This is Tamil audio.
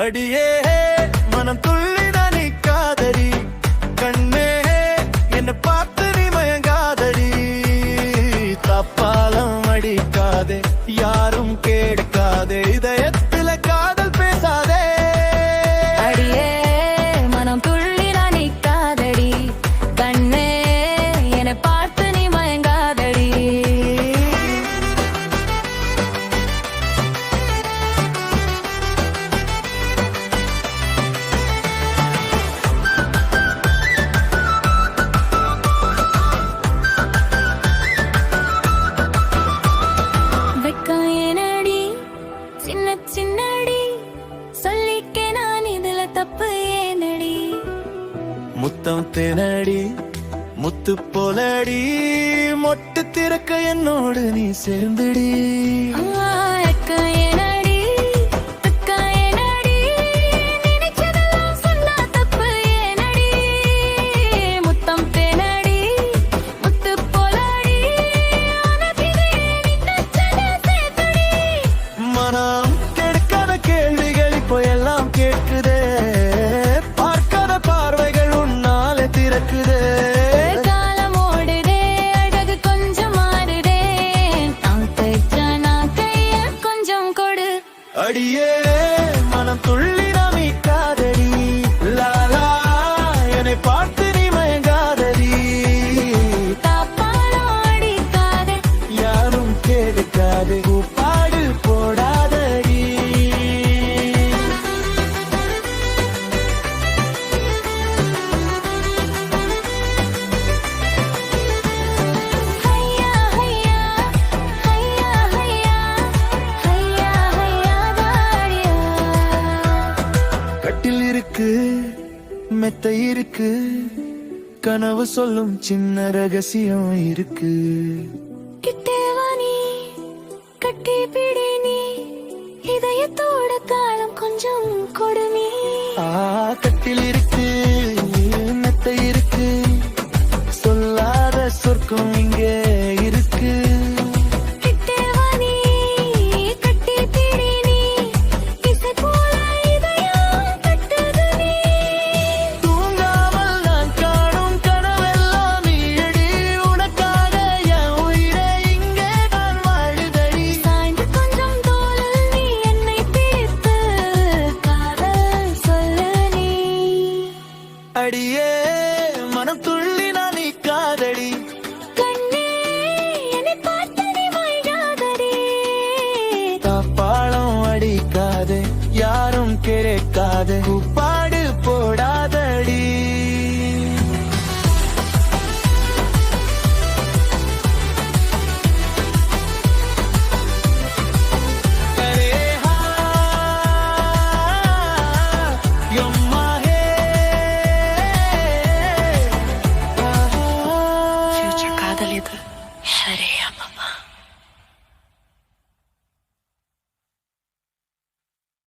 அடியே மனம் துள்ளிதான் நிக்காதடி, கண்ணே என்ன பார்த்து நீ மயங்காதடி. தப்பாலம் அடிக்காதே, யாரும் கேட்காதே, இதயத்துல காதல் பேசாதே. அடியே மனம் துள்ளிதான் நிக்காதடி, கண்ணே என்ன பார்த்து நீ மயங்காதடி. சின்னடி சொல்லிக்க நான் இதுல தப்பு ஏனடி. முத்தம் தேனடி முத்து போலடி, மொட்டு திறக்க என்னோடு நீ சேர்ந்துடி. மனம் கெடுக்காத கேள்விகள் இப்போ எல்லாம் கேட்குதே, பார்க்காத பார்வைகள் உன்னாலே திறக்குதே. காலம் ஓடுதே, அழகு கொஞ்சம் மாறுதே, நான் தைச்சா நான் கைய கொஞ்சம் கொடு. அடியே மனம் துள்ளி நமிக்காதடி, லாலா என்னை பார்த்து நீ மயங்காதடி. தப்பாலம் அடிக்காதே, யாரும் கேட்காதே, பாடு போடாதடி. ஹையா ஹையா ஹையா ஹையா ஹையா ஹையா தாடியா. கட்டில் இருக்கு மெத்தை இருக்கு, கனவு சொல்லும் சின்ன ரகசியம் இருக்கு. கிட்டே வா நீ, கட்டி பிடி நீ, இதயத்தோட தாளம் கொஞ்சம் கொடு நீ. கட்டில் இருக்கு மெத்தை இருக்கு, சொல்லாத சொர்க்கம் இங்கே இருக்கு. கிட்டே வா நீ, கட்டி பிடி நீ, இசை போல இதயம் தட்டுது நீ. தூங்காமல் நான் காணும் கனவெல்லாம் நீயடி, உனக்காக என் உயிரை இங்கே நான் வாழுதடி. சாய்ந்து கொஞ்சம் தோளில் நீ என்னை பிடித்து காதல் சொல்லு நீ. அடியே மனம் துள்ளி நான் நிக்காதடி, கண்ணே என்னை பார்த்து நீ மயங்காதடி. தப்பாளம் அடிக்காதே, யாரும் கேட்காதே, பாடு போடாதடி.